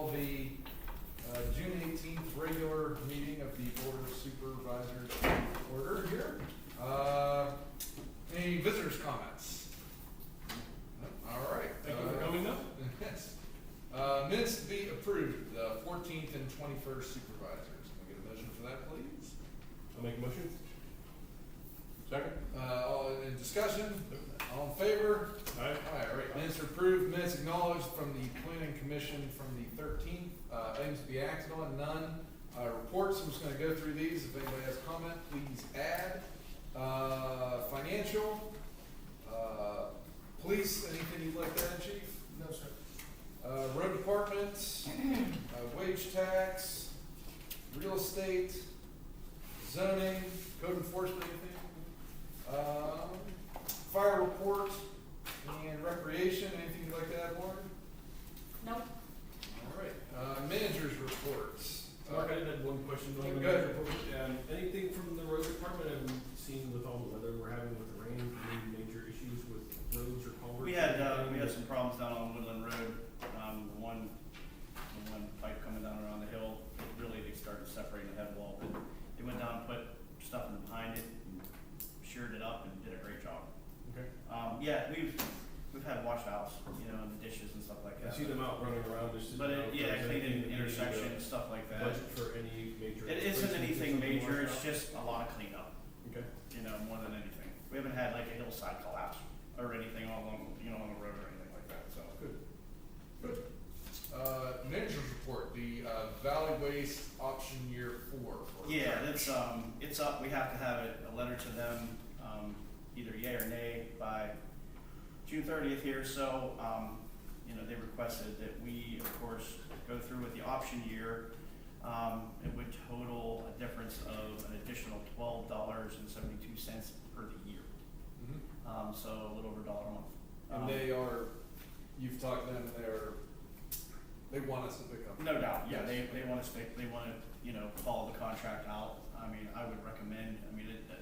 call the June 18th regular meeting of the Board of Supervisors to order here. Any visitors' comments? All right. Thank you for coming up. Yes. Minutes to be approved, the 14th and 21st supervisors. Can we get a motion for that, please? I'll make a motion. Second. All in discussion? All in favor? Aye. All right, minutes are approved, minutes acknowledged from the planning commission from the 13th. Items to be acted on, none. Reports, I'm just gonna go through these. If anybody has comment, please add. Financial, police, anything you'd like to add, chief? No, sir. Road department, wage tax, real estate, zoning, code enforcement, anything? Fire report and recreation, anything you'd like to add, Lauren? Nope. All right, managers reports. Mark, I did have one question. Go On the ahead. report. Anything from the road department? I've seen with all the weather we're having with the rain, any major issues with roads or culverts? We had some problems down on Woodland Road. The one pipe coming down around the hill, they started separating the head wall, but they went down and put stuff in behind it and sheared it up and did a great job. Okay. Yeah, we've had washouts, in the dishes and stuff like I that. see them out running around just. But cleaning anything intersections, stuff like that. Budget for any major. It isn't anything replacements or something major, like it's that? just a lot of cleanup, Okay. more than anything. We haven't had like a hillside collapse or anything along, on the road or anything like that, so. Good. Good. Managers report, the Valley Waste option year 4. Yeah, it's up. We have to have a letter to them, either yay or nay by June 30th here. So, they requested that we, of course, go through with the option year. It would total a difference of an additional $12.72 per year. Mm-hmm. So a little over $1 a month. And you've talked to them, they want us to pick up. No doubt, yeah, Yes. they want to follow the contract out. I would recommend,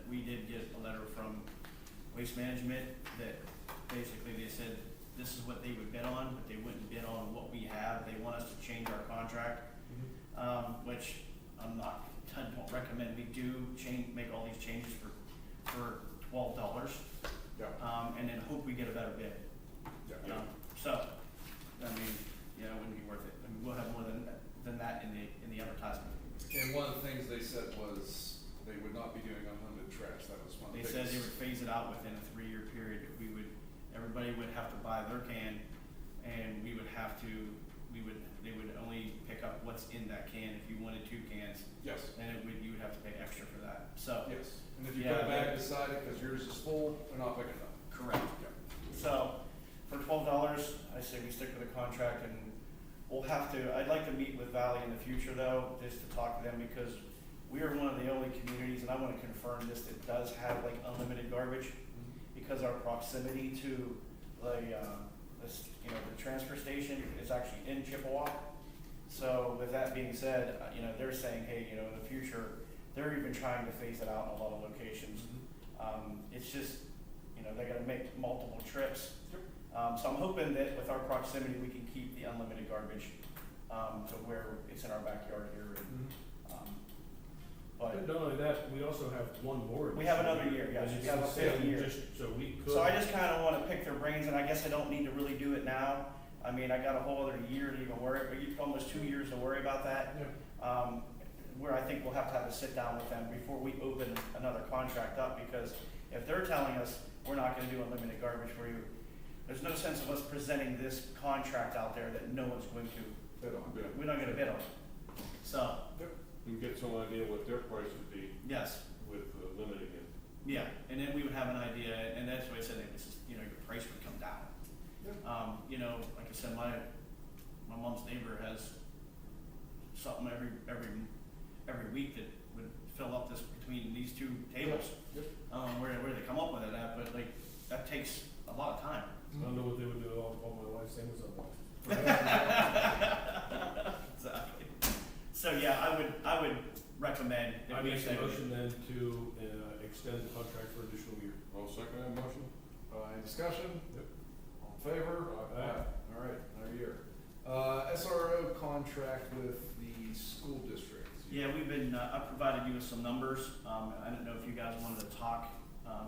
we did get a letter from Waste Management that basically they said this is what they would bid on, but they wouldn't bid on what we have. They want us to change our contract, which I don't recommend we do make all these changes for $12. Yeah. And then hope we get a better bid. Yeah. It wouldn't be worth it. We'll have more than that in the advertisement. And one of the things they said was they would not be doing unlimited trash. That was one of the They said they biggest- would phase it out within a 3-year period. Everybody would have to buy their can, and they would only pick up what's in that can. If you wanted 2 cans, Yes. then you would have to pay extra for that. So. Yes. And if you Yeah, put it back beside it because yours is full, they're not picking it up. Correct. Yeah. So, for $12, I say we stick with the contract, and I'd like to meet with Valley in the future though, just to talk to them, because we are one of the only communities, and I wanna confirm this, that does have like unlimited garbage, because our proximity to the transfer station is actually in Chippewa. So with that being said, they're saying, hey, in the future, they're even trying to phase it out in a lot of locations. It's just, they gotta make multiple trips. So I'm hoping that with our proximity, we can keep the unlimited garbage to where it's in our backyard here. But not only that, we also have one more. We have another year, yes. And We have a it's the fifth same, year. So I just kind of want to pick their brains, and I guess I don't need to really do it now. I got a whole other year to even worry, almost 2 years to worry about that. Yeah. Where I think we'll have to sit down with them before we open another contract up, because if they're telling us we're not going to do unlimited garbage for you, there's no sense of us presenting this contract out there that no one's going to. We're not going to bid on it. So. You get some idea what their price would be Yes. with limiting it. Yeah, and then we would have an idea, and that's why I said that your price would come down. Yeah. Like I said, my mom's neighbor has something every week that would fill up between these 2 tables. Yep. Where they come up with it at, but that takes a lot of time. I don't know what they would do with all my wife's Amazon boxes. Exactly. So yeah, I would recommend that I we make say. a motion then to extend the contract for an additional year. I'll second that motion. Any discussion? Yep. All in favor? Aye. All right, another year. SRO contract with the school district. Yeah, we've been, I provided you with some numbers. I don't know if you guys wanted to talk.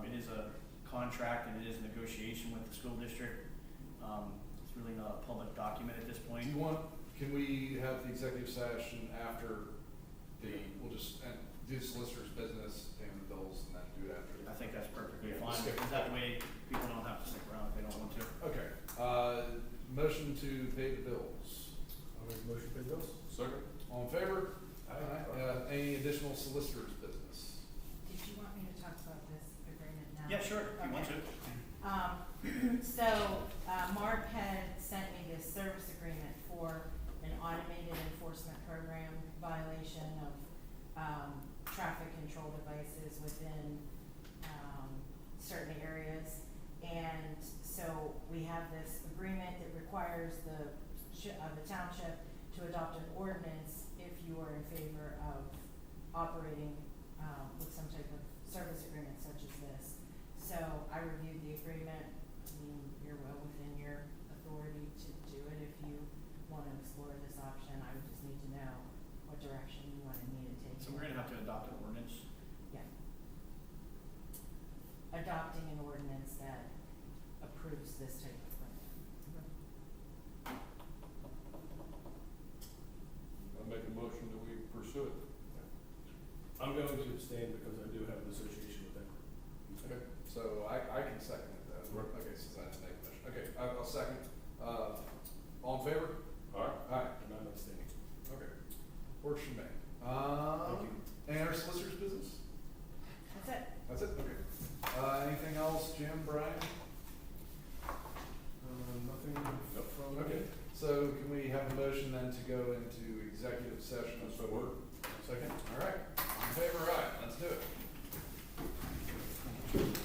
It is a contract and it is a negotiation with the school district. It's really not a public document at this Do point. you want, can we have the executive session after we'll just do the solicitor's business, pay the bills, and then do it after? I think that's perfectly Yeah, fine, skip it. because that way people don't have to stick around if they don't want to. Okay, motion to pay the bills. I'll make a motion to pay the bills. Second? All in favor? Aye. Any additional solicitor's business? Did you want me to talk about this agreement now? Yeah, sure, if you want to. So, Mark had sent me this service agreement for an automated enforcement program violation of, traffic control devices within, certain areas. And so we have this agreement that requires the township to adopt an ordinance if you are in favor of operating, with some type of service agreement such as this. So I reviewed the agreement. I mean, you're well within your authority to do it if you want to explore this option. I would just need to know what direction you wanted me to take. So we're gonna have to adopt an ordinance. Yeah. Adopting an ordinance that approves this type of thing. I'll make a motion that we pursue it. I'm going to abstain because I do have an association with them. Okay, so I can second it though. Right. Okay, since I didn't make a motion. Okay, I'll second. All in favor? Alright? Aye. And I'm abstaining. Okay. Works for me. Thank you. Any other solicitor's business? That's it. That's it? Okay. Anything else, Jim, Brian? Nothing from me. Okay, so can we have a motion then to go into executive session? That's what we're. Second, all right, all in favor, aye, let's do it.